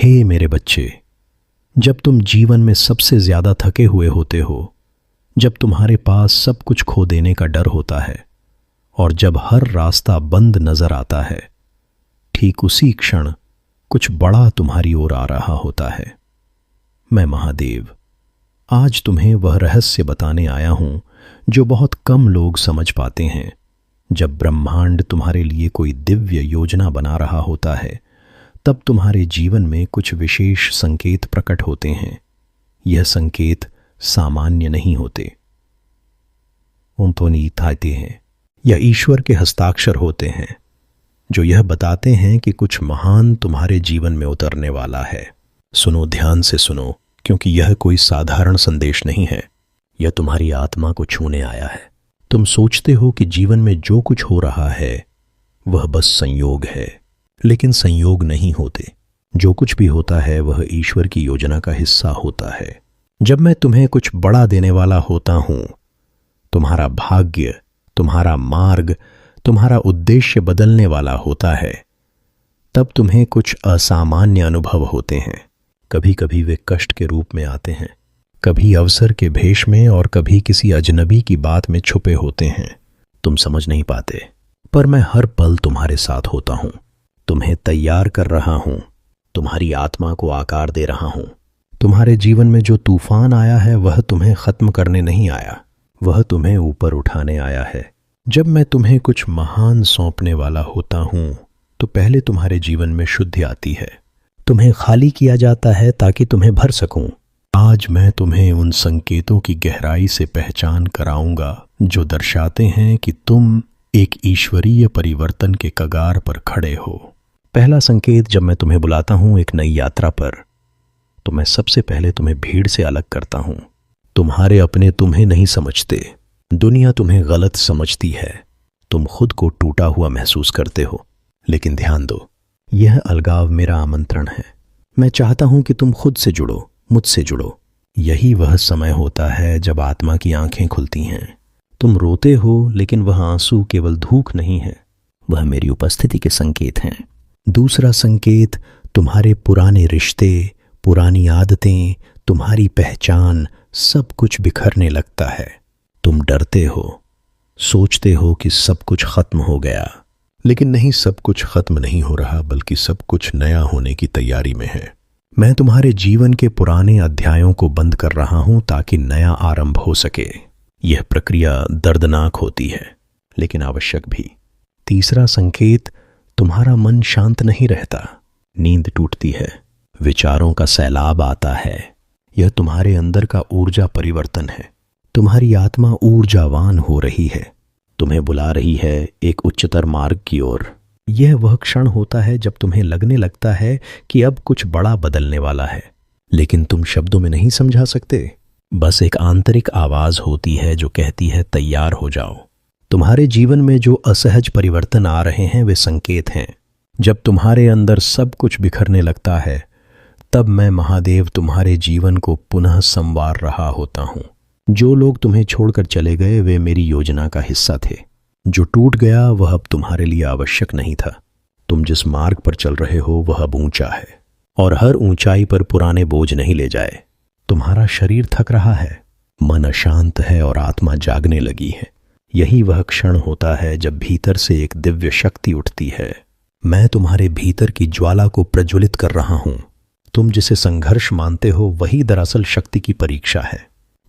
हे मेरे बच्चे, जब तुम जीवन में सबसे ज्यादा थके हुए होते हो, जब तुम्हारे पास सब कुछ खो देने का डर होता है और जब हर रास्ता बंद नजर आता है, ठीक उसी क्षण कुछ बड़ा तुम्हारी ओर आ रहा होता है। मैं महादेव आज तुम्हें वह रहस्य बताने आया हूं जो बहुत कम लोग समझ पाते हैं। जब ब्रह्मांड तुम्हारे लिए कोई दिव्य योजना बना रहा होता है, तब तुम्हारे जीवन में कुछ विशेष संकेत प्रकट होते हैं। यह संकेत सामान्य नहीं होते, उनतोनी थाते हैं। यह ईश्वर के हस्ताक्षर होते हैं जो यह बताते हैं कि कुछ महान तुम्हारे जीवन में उतरने वाला है। सुनो, ध्यान से सुनो, क्योंकि यह कोई साधारण संदेश नहीं है। यह तुम्हारी आत्मा को छूने आया है। तुम सोचते हो कि जीवन में जो कुछ हो रहा है वह बस संयोग है, लेकिन संयोग नहीं होते। जो कुछ भी होता है वह ईश्वर की योजना का हिस्सा होता है। जब मैं तुम्हें कुछ बड़ा देने वाला होता हूं, तुम्हारा भाग्य, तुम्हारा मार्ग, तुम्हारा उद्देश्य बदलने वाला होता है, तब तुम्हें कुछ असामान्य अनुभव होते हैं। कभी कभी वे कष्ट के रूप में आते हैं, कभी अवसर के भेष में और कभी किसी अजनबी की बात में छुपे होते हैं। तुम समझ नहीं पाते, पर मैं हर पल तुम्हारे साथ होता हूं, तुम्हें तैयार कर रहा हूं, तुम्हारी आत्मा को आकार दे रहा हूं। तुम्हारे जीवन में जो तूफान आया है वह तुम्हें खत्म करने नहीं आया, वह तुम्हें ऊपर उठाने आया है। जब मैं तुम्हें कुछ महान सौंपने वाला होता हूं, तो पहले तुम्हारे जीवन में शुद्धि आती है, तुम्हें खाली किया जाता है ताकि तुम्हें भर सकूं। आज मैं तुम्हें उन संकेतों की गहराई से पहचान कराऊंगा जो दर्शाते हैं कि तुम एक ईश्वरीय परिवर्तन के कगार पर खड़े हो। पहला संकेत, जब मैं तुम्हें बुलाता हूं एक नई यात्रा पर, तो मैं सबसे पहले तुम्हें भीड़ से अलग करता हूं। तुम्हारे अपने तुम्हें नहीं समझते, दुनिया तुम्हें गलत समझती है, तुम खुद को टूटा हुआ महसूस करते हो। लेकिन ध्यान दो, यह अलगाव मेरा आमंत्रण है। मैं चाहता हूं कि तुम खुद से जुड़ो, मुझसे जुड़ो। यही वह समय होता है जब आत्मा की आंखें खुलती हैं। तुम रोते हो, लेकिन वह आंसू केवल धूक नहीं है, वह मेरी उपस्थिति के संकेत हैं। दूसरा संकेत, तुम्हारे पुराने रिश्ते, पुरानी आदतें, तुम्हारी पहचान, सब कुछ बिखरने लगता है। तुम डरते हो, सोचते हो कि सब कुछ खत्म हो गया, लेकिन नहीं, सब कुछ खत्म नहीं हो रहा, बल्कि सब कुछ नया होने की तैयारी में है। मैं तुम्हारे जीवन के पुराने अध्यायों को बंद कर रहा हूं ताकि नया आरंभ हो सके। यह प्रक्रिया दर्दनाक होती है, लेकिन आवश्यक भी। तीसरा संकेत, तुम्हारा मन शांत नहीं रहता, नींद टूटती है, विचारों का सैलाब आता है। यह तुम्हारे अंदर का ऊर्जा परिवर्तन है। तुम्हारी आत्मा ऊर्जावान हो रही है, तुम्हें बुला रही है एक उच्चतर मार्ग की ओर। यह वह क्षण होता है जब तुम्हें लगने लगता है कि अब कुछ बड़ा बदलने वाला है, लेकिन तुम शब्दों में नहीं समझा सकते। बस एक आंतरिक आवाज होती है जो कहती है, तैयार हो जाओ। तुम्हारे जीवन में जो असहज परिवर्तन आ रहे हैं वे संकेत हैं। जब तुम्हारे अंदर सब कुछ बिखरने लगता है, तब मैं महादेव तुम्हारे जीवन को पुनः संवार रहा होता हूं। जो लोग तुम्हें छोड़कर चले गए वे मेरी योजना का हिस्सा थे। जो टूट गया वह अब तुम्हारे लिए आवश्यक नहीं था। तुम जिस मार्ग पर चल रहे हो वह अब ऊंचा है, और हर ऊंचाई पर पुराने बोझ नहीं ले जाए। तुम्हारा शरीर थक रहा है, मन अशांत है और आत्मा जागने लगी है। यही वह क्षण होता है जब भीतर से एक दिव्य शक्ति उठती है। मैं तुम्हारे भीतर की ज्वाला को प्रज्वलित कर रहा हूं। तुम जिसे संघर्ष मानते हो वही दरअसल शक्ति की परीक्षा है।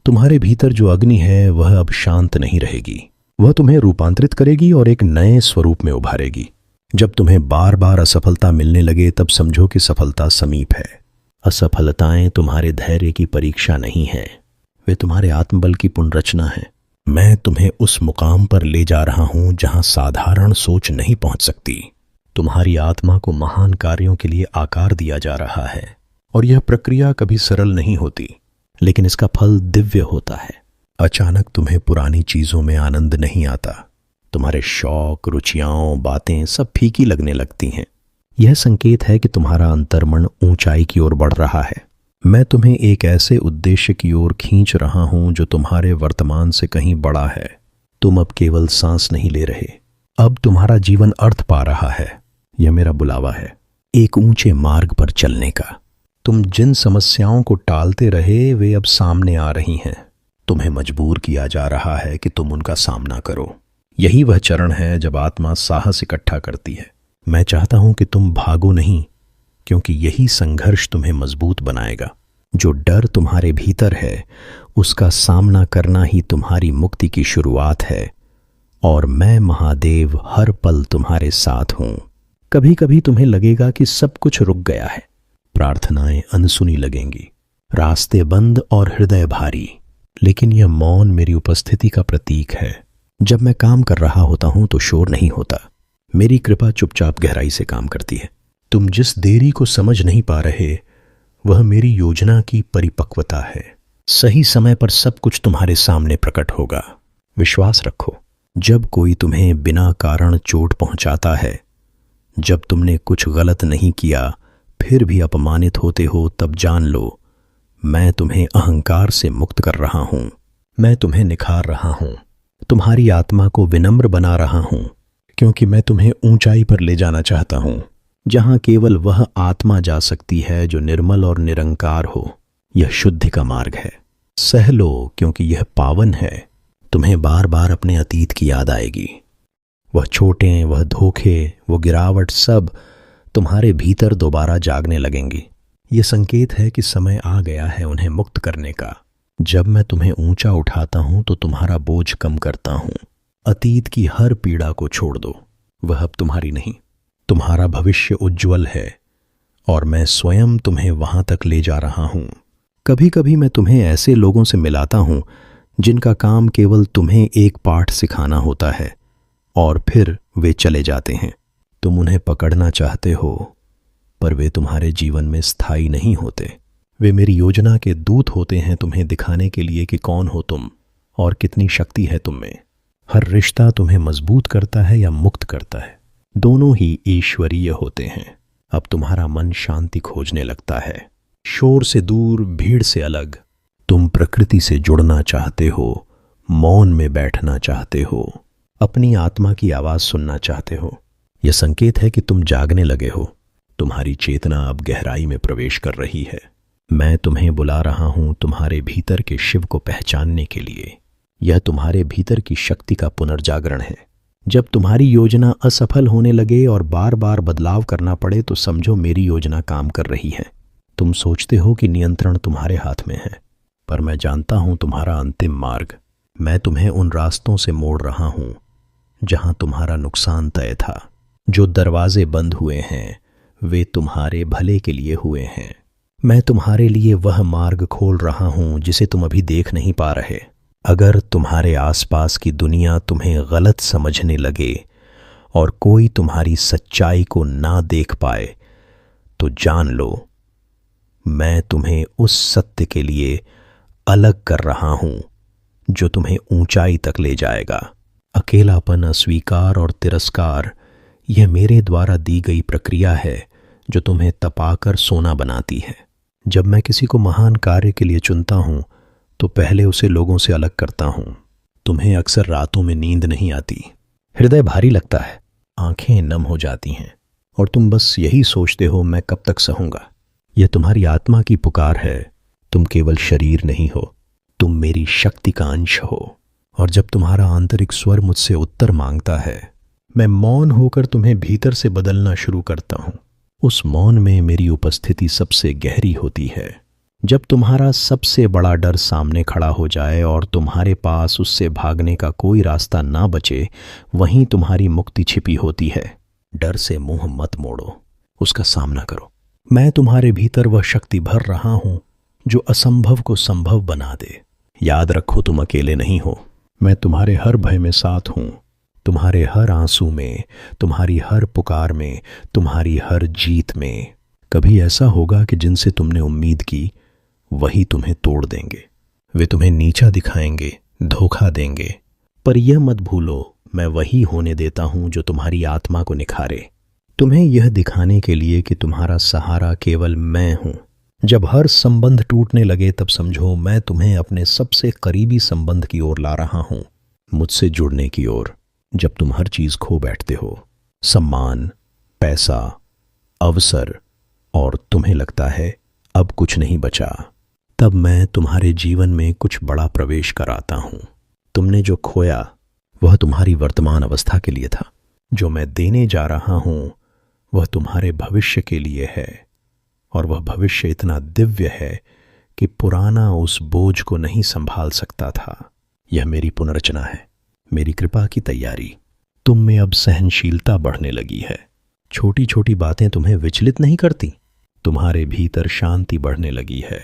तुम्हारे भीतर जो अग्नि है वह अब शांत नहीं रहेगी, वह तुम्हें रूपांतरित करेगी और एक नए स्वरूप में उभारेगी। जब तुम्हें बार बार असफलता मिलने लगे तब समझो कि सफलता समीप है। असफलताएं तुम्हारे धैर्य की परीक्षा नहीं है, वे तुम्हारे आत्मबल की पुनर्रचना है। मैं तुम्हें उस मुकाम पर ले जा रहा हूं जहां साधारण सोच नहीं पहुंच सकती। तुम्हारी आत्मा को महान कार्यों के लिए आकार दिया जा रहा है, और यह प्रक्रिया कभी सरल नहीं होती, लेकिन इसका फल दिव्य होता है। अचानक तुम्हें पुरानी चीजों में आनंद नहीं आता। तुम्हारे शौक, रुचियां, बातें सब फीकी लगने लगती हैं। यह संकेत है कि तुम्हारा अंतर्मन ऊंचाई की ओर बढ़ रहा है। मैं तुम्हें एक ऐसे उद्देश्य की ओर खींच रहा हूं जो तुम्हारे वर्तमान से कहीं बड़ा है। तुम अब केवल सांस नहीं ले रहे, अब तुम्हारा जीवन अर्थ पा रहा है। यह मेरा बुलावा है, एक ऊंचे मार्ग पर चलने का। तुम जिन समस्याओं को टालते रहे वे अब सामने आ रही हैं। तुम्हें मजबूर किया जा रहा है कि तुम उनका सामना करो। यही वह चरण है जब आत्मा साहस इकट्ठा करती है। मैं चाहता हूं कि तुम भागो नहीं, क्योंकि यही संघर्ष तुम्हें मजबूत बनाएगा। जो डर तुम्हारे भीतर है उसका सामना करना ही तुम्हारी मुक्ति की शुरुआत है। और मैं महादेव हर पल तुम्हारे साथ हूं। कभी कभी तुम्हें लगेगा कि सब कुछ रुक गया है, प्रार्थनाएं अनसुनी लगेंगी, रास्ते बंद और हृदय भारी, लेकिन यह मौन मेरी उपस्थिति का प्रतीक है। जब मैं काम कर रहा होता हूं तो शोर नहीं होता। मेरी कृपा चुपचाप गहराई से काम करती है। तुम जिस देरी को समझ नहीं पा रहे वह मेरी योजना की परिपक्वता है। सही समय पर सब कुछ तुम्हारे सामने प्रकट होगा। विश्वास रखो। जब कोई तुम्हें बिना कारण चोट पहुंचाता है, जब तुमने कुछ गलत नहीं किया फिर भी अपमानित होते हो, तब जान लो मैं तुम्हें अहंकार से मुक्त कर रहा हूं। मैं तुम्हें निखार रहा हूं, तुम्हारी आत्मा को विनम्र बना रहा हूं, क्योंकि मैं तुम्हें ऊंचाई पर ले जाना चाहता हूं, जहां केवल वह आत्मा जा सकती है जो निर्मल और निरंकार हो। यह शुद्धि का मार्ग है। सह लो, क्योंकि यह पावन है। तुम्हें बार बार अपने अतीत की याद आएगी। वह चोटें, वह धोखे, वो गिरावट, सब तुम्हारे भीतर दोबारा जागने लगेंगी। ये संकेत है कि समय आ गया है उन्हें मुक्त करने का। जब मैं तुम्हें ऊंचा उठाता हूं तो तुम्हारा बोझ कम करता हूं। अतीत की हर पीड़ा को छोड़ दो, वह अब तुम्हारी नहीं। तुम्हारा भविष्य उज्जवल है और मैं स्वयं तुम्हें वहां तक ले जा रहा हूं। कभी कभी मैं तुम्हें ऐसे लोगों से मिलाता हूं जिनका काम केवल तुम्हें एक पाठ सिखाना होता है और फिर वे चले जाते हैं। तुम उन्हें पकड़ना चाहते हो, पर वे तुम्हारे जीवन में स्थायी नहीं होते। वे मेरी योजना के दूत होते हैं, तुम्हें दिखाने के लिए कि कौन हो तुम और कितनी शक्ति है तुम में। हर रिश्ता तुम्हें मजबूत करता है या मुक्त करता है, दोनों ही ईश्वरीय होते हैं। अब तुम्हारा मन शांति खोजने लगता है, शोर से दूर, भीड़ से अलग। तुम प्रकृति से जुड़ना चाहते हो, मौन में बैठना चाहते हो, अपनी आत्मा की आवाज सुनना चाहते हो। यह संकेत है कि तुम जागने लगे हो। तुम्हारी चेतना अब गहराई में प्रवेश कर रही है। मैं तुम्हें बुला रहा हूं तुम्हारे भीतर के शिव को पहचानने के लिए। यह तुम्हारे भीतर की शक्ति का पुनर्जागरण है। जब तुम्हारी योजना असफल होने लगे और बार बार बदलाव करना पड़े तो समझो मेरी योजना काम कर रही है। तुम सोचते हो कि नियंत्रण तुम्हारे हाथ में है, पर मैं जानता हूं तुम्हारा अंतिम मार्ग। मैं तुम्हें उन रास्तों से मोड़ रहा हूं जहां तुम्हारा नुकसान तय था। जो दरवाजे बंद हुए हैं वे तुम्हारे भले के लिए हुए हैं। मैं तुम्हारे लिए वह मार्ग खोल रहा हूं जिसे तुम अभी देख नहीं पा रहे। अगर तुम्हारे आसपास की दुनिया तुम्हें गलत समझने लगे और कोई तुम्हारी सच्चाई को ना देख पाए तो जान लो मैं तुम्हें उस सत्य के लिए अलग कर रहा हूं जो तुम्हें ऊंचाई तक ले जाएगा। अकेलापन, अस्वीकार और तिरस्कार यह मेरे द्वारा दी गई प्रक्रिया है जो तुम्हें तपाकर सोना बनाती है। जब मैं किसी को महान कार्य के लिए चुनता हूं तो पहले उसे लोगों से अलग करता हूं। तुम्हें अक्सर रातों में नींद नहीं आती, हृदय भारी लगता है, आंखें नम हो जाती हैं और तुम बस यही सोचते हो मैं कब तक सहूंगा। यह तुम्हारी आत्मा की पुकार है। तुम केवल शरीर नहीं हो, तुम मेरी शक्ति का अंश हो। और जब तुम्हारा आंतरिक स्वर मुझसे उत्तर मांगता है, मैं मौन होकर तुम्हें भीतर से बदलना शुरू करता हूं। उस मौन में मेरी उपस्थिति सबसे गहरी होती है। जब तुम्हारा सबसे बड़ा डर सामने खड़ा हो जाए और तुम्हारे पास उससे भागने का कोई रास्ता ना बचे, वहीं तुम्हारी मुक्ति छिपी होती है। डर से मुंह मत मोड़ो, उसका सामना करो। मैं तुम्हारे भीतर वह शक्ति भर रहा हूं जो असंभव को संभव बना दे। याद रखो तुम अकेले नहीं हो। मैं तुम्हारे हर भय में साथ हूं, तुम्हारे हर आंसू में, तुम्हारी हर पुकार में, तुम्हारी हर जीत में। कभी ऐसा होगा कि जिनसे तुमने उम्मीद की वही तुम्हें तोड़ देंगे। वे तुम्हें नीचा दिखाएंगे, धोखा देंगे, पर यह मत भूलो मैं वही होने देता हूं जो तुम्हारी आत्मा को निखारे। तुम्हें यह दिखाने के लिए कि तुम्हारा सहारा केवल मैं हूं। जब हर संबंध टूटने लगे तब समझो मैं तुम्हें अपने सबसे करीबी संबंध की ओर ला रहा हूं, मुझसे जुड़ने की ओर। जब तुम हर चीज खो बैठते हो, सम्मान, पैसा, अवसर, और तुम्हें लगता है अब कुछ नहीं बचा। तब मैं तुम्हारे जीवन में कुछ बड़ा प्रवेश कराता हूं। तुमने जो खोया वह तुम्हारी वर्तमान अवस्था के लिए था। जो मैं देने जा रहा हूं वह तुम्हारे भविष्य के लिए है, और वह भविष्य इतना दिव्य है कि पुराना उस बोझ को नहीं संभाल सकता था। यह मेरी पुनर्रचना है, मेरी कृपा की तैयारी। तुम में अब सहनशीलता बढ़ने लगी है। छोटी छोटी बातें तुम्हें विचलित नहीं करती। तुम्हारे भीतर शांति बढ़ने लगी है।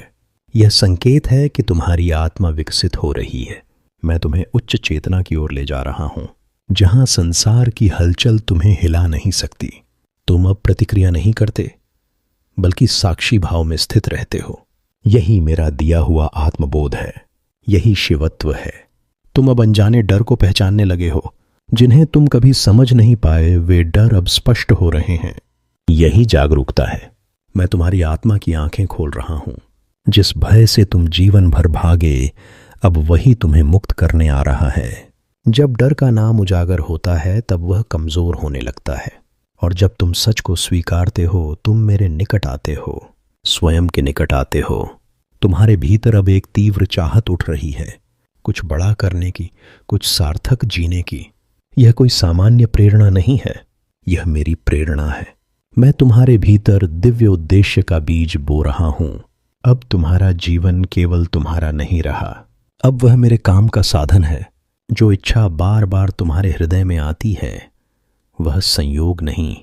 यह संकेत है कि तुम्हारी आत्मा विकसित हो रही है। मैं तुम्हें उच्च चेतना की ओर ले जा रहा हूं, जहां संसार की हलचल तुम्हें हिला नहीं सकती। तुम अब प्रतिक्रिया नहीं करते, बल्कि साक्षी भाव में स्थित रहते हो। यही मेरा दिया हुआ आत्मबोध है, यही शिवत्व है। तुम अब अनजाने डर को पहचानने लगे हो। जिन्हें तुम कभी समझ नहीं पाए वे डर अब स्पष्ट हो रहे हैं। यही जागरूकता है। मैं तुम्हारी आत्मा की आंखें खोल रहा हूं। जिस भय से तुम जीवन भर भागे, अब वही तुम्हें मुक्त करने आ रहा है। जब डर का नाम उजागर होता है तब वह कमजोर होने लगता है, और जब तुम सच को स्वीकारते हो तुम मेरे निकट आते हो, स्वयं के निकट आते हो। तुम्हारे भीतर अब एक तीव्र चाहत उठ रही है, कुछ बड़ा करने की, कुछ सार्थक जीने की। यह कोई सामान्य प्रेरणा नहीं है, यह मेरी प्रेरणा है। मैं तुम्हारे भीतर दिव्य उद्देश्य का बीज बो रहा हूं। अब तुम्हारा जीवन केवल तुम्हारा नहीं रहा, अब वह मेरे काम का साधन है। जो इच्छा बार बार तुम्हारे हृदय में आती है वह संयोग नहीं,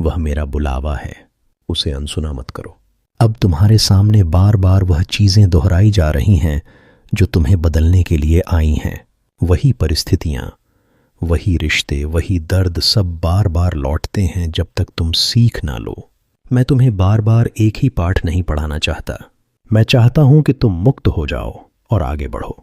वह मेरा बुलावा है। उसे अनसुना मत करो। अब तुम्हारे सामने बार बार वह चीजें दोहराई जा रही हैं जो तुम्हें बदलने के लिए आई हैं। वही परिस्थितियां, वही रिश्ते, वही दर्द सब बार बार लौटते हैं जब तक तुम सीख ना लो। मैं तुम्हें बार बार एक ही पाठ नहीं पढ़ाना चाहता। मैं चाहता हूं कि तुम मुक्त हो जाओ और आगे बढ़ो।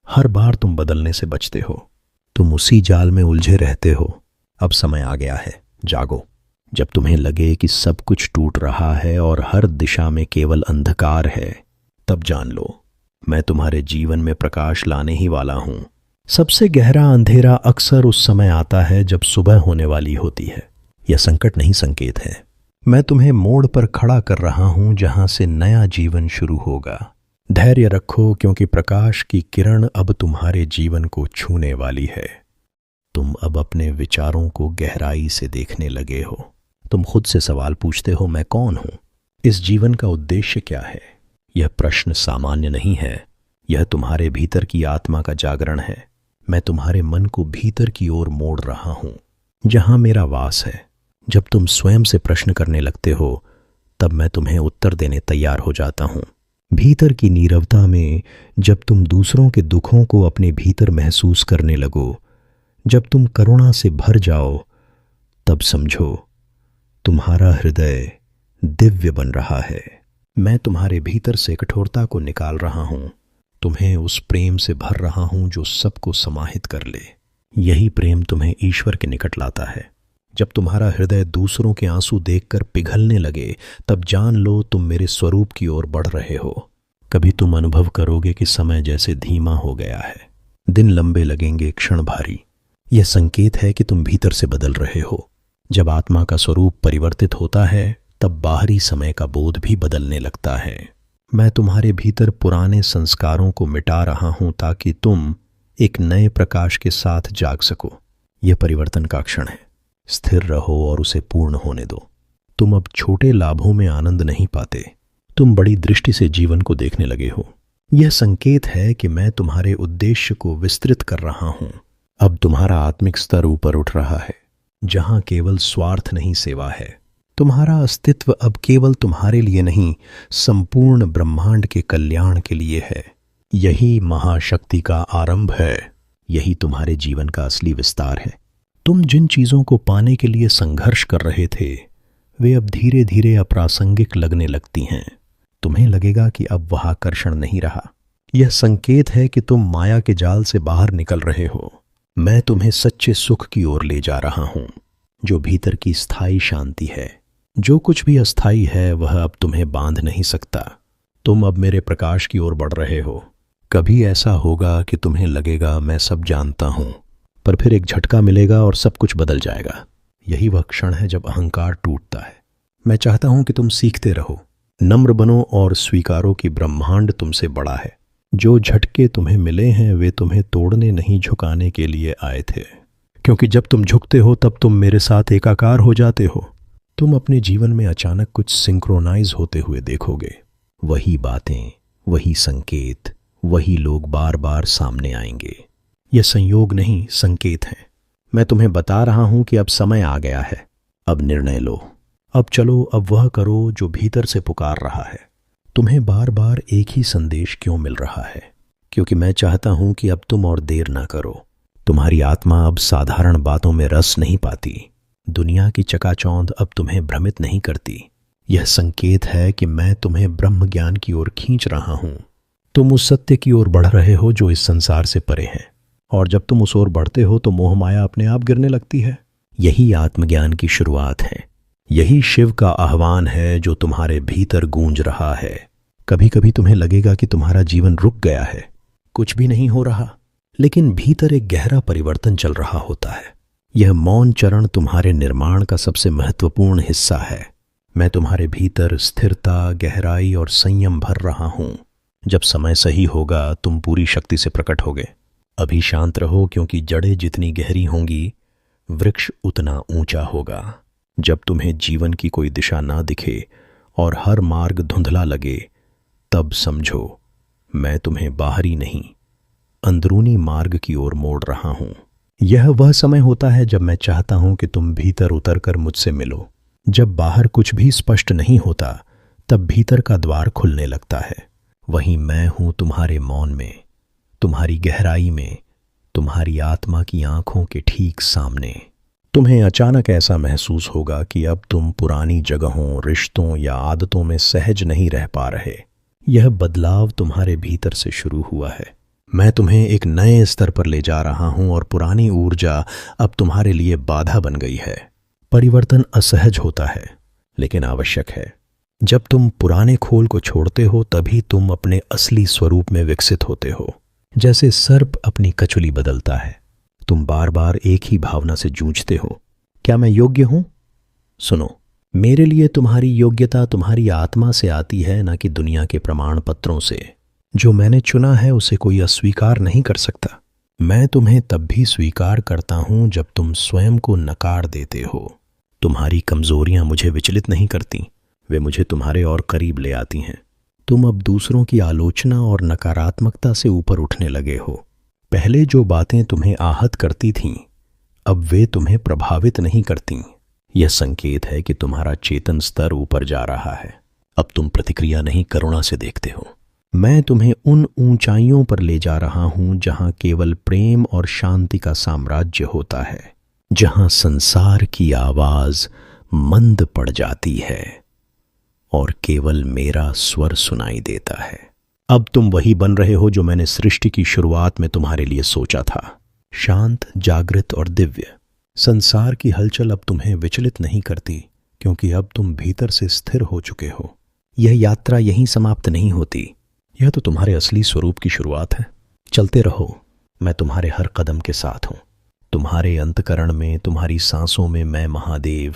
हर बार तुम बदलने से बचते हो, तुम उसी जाल में उलझे रहते हो। अब समय आ गया है, जागो। जब तुम्हें लगे कि सब कुछ टूट रहा है और हर दिशा में केवल अंधकार है, तब जान लो मैं तुम्हारे जीवन में प्रकाश लाने ही वाला हूं। सबसे गहरा अंधेरा अक्सर उस समय आता है जब सुबह होने वाली होती है। यह संकट नहीं, संकेत है। मैं तुम्हें मोड़ पर खड़ा कर रहा हूं जहां से नया जीवन शुरू होगा। धैर्य रखो, क्योंकि प्रकाश की किरण अब तुम्हारे जीवन को छूने वाली है। तुम अब अपने विचारों को गहराई से देखने लगे हो। तुम खुद से सवाल पूछते हो, मैं कौन हूं? इस जीवन का उद्देश्य क्या है? यह प्रश्न सामान्य नहीं है, यह तुम्हारे भीतर की आत्मा का जागरण है। मैं तुम्हारे मन को भीतर की ओर मोड़ रहा हूं, जहां मेरा वास है। जब तुम स्वयं से प्रश्न करने लगते हो, तब मैं तुम्हें उत्तर देने तैयार हो जाता हूं। भीतर की नीरवता में जब तुम दूसरों के दुखों को अपने भीतर महसूस करने लगो, जब तुम करुणा से भर जाओ, तब समझो तुम्हारा हृदय दिव्य बन रहा है। मैं तुम्हारे भीतर से कठोरता को निकाल रहा हूं, तुम्हें उस प्रेम से भर रहा हूं जो सबको समाहित कर ले। यही प्रेम तुम्हें ईश्वर के निकट लाता है। जब तुम्हारा हृदय दूसरों के आंसू देखकर पिघलने लगे, तब जान लो तुम मेरे स्वरूप की ओर बढ़ रहे हो। कभी तुम अनुभव करोगे कि समय जैसे धीमा हो गया है, दिन लंबे लगेंगे, क्षण भारी। यह संकेत है कि तुम भीतर से बदल रहे हो। जब आत्मा का स्वरूप परिवर्तित होता है, तब बाहरी समय का बोध भी बदलने लगता है। मैं तुम्हारे भीतर पुराने संस्कारों को मिटा रहा हूं ताकि तुम एक नए प्रकाश के साथ जाग सको। यह परिवर्तन का क्षण है। स्थिर रहो और उसे पूर्ण होने दो। तुम अब छोटे लाभों में आनंद नहीं पाते, तुम बड़ी दृष्टि से जीवन को देखने लगे हो। यह संकेत है कि मैं तुम्हारे उद्देश्य को विस्तृत कर रहा हूं। अब तुम्हारा आत्मिक स्तर ऊपर उठ रहा है, जहां केवल स्वार्थ नहीं, सेवा है। तुम्हारा अस्तित्व अब केवल तुम्हारे लिए नहीं, संपूर्ण ब्रह्मांड के कल्याण के लिए है। यही महाशक्ति का आरंभ है। यही तुम्हारे जीवन का असली विस्तार है। तुम जिन चीजों को पाने के लिए संघर्ष कर रहे थे, वे अब धीरे धीरे अप्रासंगिक लगने लगती हैं। तुम्हें लगेगा कि अब वह आकर्षण नहीं रहा। यह संकेत है कि तुम माया के जाल से बाहर निकल रहे हो। मैं तुम्हें सच्चे सुख की ओर ले जा रहा हूं, जो भीतर की स्थायी शांति है। जो कुछ भी अस्थाई है वह अब तुम्हें बांध नहीं सकता। तुम अब मेरे प्रकाश की ओर बढ़ रहे हो। कभी ऐसा होगा कि तुम्हें लगेगा मैं सब जानता हूं, पर फिर एक झटका मिलेगा और सब कुछ बदल जाएगा। यही वह क्षण है जब अहंकार टूटता है। मैं चाहता हूं कि तुम सीखते रहो, नम्र बनो और स्वीकारो कि ब्रह्मांड तुमसे बड़ा है। जो झटके तुम्हें मिले हैं वे तुम्हें तोड़ने नहीं, झुकाने के लिए आए थे। क्योंकि जब तुम झुकते हो तब तुम मेरे साथ एकाकार हो जाते हो। तुम अपने जीवन में अचानक कुछ सिंक्रोनाइज होते हुए देखोगे। वही बातें, वही संकेत, वही लोग बार बार सामने आएंगे। यह संयोग नहीं, संकेत है। मैं तुम्हें बता रहा हूं कि अब समय आ गया है। अब निर्णय लो। अब चलो, अब वह करो जो भीतर से पुकार रहा है। तुम्हें बार बार एक ही संदेश क्यों मिल रहा है? क्योंकि मैं चाहता हूं कि अब तुम और देर ना करो। तुम्हारी आत्मा अब साधारण बातों में रस नहीं पाती। दुनिया की चकाचौंध अब तुम्हें भ्रमित नहीं करती। यह संकेत है कि मैं तुम्हें ब्रह्म ज्ञान की ओर खींच रहा हूं। तुम उस सत्य की ओर बढ़ रहे हो जो इस संसार से परे है, और जब तुम उस ओर बढ़ते हो तो मोह माया अपने आप गिरने लगती है। यही आत्मज्ञान की शुरुआत है। यही शिव का आह्वान है जो तुम्हारे भीतर गूंज रहा है। कभी कभी तुम्हें लगेगा कि तुम्हारा जीवन रुक गया है, कुछ भी नहीं हो रहा, लेकिन भीतर एक गहरा परिवर्तन चल रहा होता है। यह मौन चरण तुम्हारे निर्माण का सबसे महत्वपूर्ण हिस्सा है। मैं तुम्हारे भीतर स्थिरता, गहराई और संयम भर रहा हूं। जब समय सही होगा तुम पूरी शक्ति से प्रकट होगे। अभी शांत रहो, क्योंकि जड़ें जितनी गहरी होंगी वृक्ष उतना ऊंचा होगा। जब तुम्हें जीवन की कोई दिशा ना दिखे और हर मार्ग धुंधला लगे, तब समझो मैं तुम्हें बाहरी नहीं, अंदरूनी मार्ग की ओर मोड़ रहा हूं। यह वह समय होता है जब मैं चाहता हूं कि तुम भीतर उतरकर मुझसे मिलो। जब बाहर कुछ भी स्पष्ट नहीं होता, तब भीतर का द्वार खुलने लगता है। वहीं मैं हूं तुम्हारे मौन में, तुम्हारी गहराई में, तुम्हारी आत्मा की आंखों के ठीक सामने। तुम्हें अचानक ऐसा महसूस होगा कि अब तुम पुरानी जगहों, रिश्तों या आदतों में सहज नहीं रह पा रहे। यह बदलाव तुम्हारे भीतर से शुरू हुआ है। मैं तुम्हें एक नए स्तर पर ले जा रहा हूं और पुरानी ऊर्जा अब तुम्हारे लिए बाधा बन गई है। परिवर्तन असहज होता है, लेकिन आवश्यक है। जब तुम पुराने खोल को छोड़ते हो तभी तुम अपने असली स्वरूप में विकसित होते हो। जैसे सर्प अपनी कचुली बदलता है, तुम बार बार एक ही भावना से जूझते हो, क्या मैं योग्य हूं? सुनो, मेरे लिए तुम्हारी योग्यता तुम्हारी आत्मा से आती है, न कि दुनिया के प्रमाण पत्रों से। जो मैंने चुना है उसे कोई अस्वीकार नहीं कर सकता। मैं तुम्हें तब भी स्वीकार करता हूं जब तुम स्वयं को नकार देते हो। तुम्हारी कमजोरियां मुझे विचलित नहीं करती, वे मुझे तुम्हारे और करीब ले आती हैं। तुम अब दूसरों की आलोचना और नकारात्मकता से ऊपर उठने लगे हो। पहले जो बातें तुम्हें आहत करती थीं, अब वे तुम्हें प्रभावित नहीं करती। यह संकेत है कि तुम्हारा चेतन स्तर ऊपर जा रहा है। अब तुम प्रतिक्रिया नहीं, करुणा से देखते हो। मैं तुम्हें उन ऊंचाइयों पर ले जा रहा हूं जहां केवल प्रेम और शांति का साम्राज्य होता है, जहां संसार की आवाज मंद पड़ जाती है और केवल मेरा स्वर सुनाई देता है। अब तुम वही बन रहे हो जो मैंने सृष्टि की शुरुआत में तुम्हारे लिए सोचा था, शांत, जागृत और दिव्य। संसार की हलचल अब तुम्हें विचलित नहीं करती, क्योंकि अब तुम भीतर से स्थिर हो चुके हो। यह यात्रा यहीं समाप्त नहीं होती, यह तो तुम्हारे असली स्वरूप की शुरुआत है। चलते रहो, मैं तुम्हारे हर कदम के साथ हूं। तुम्हारे अंतकरण में, तुम्हारी सांसों में मैं महादेव,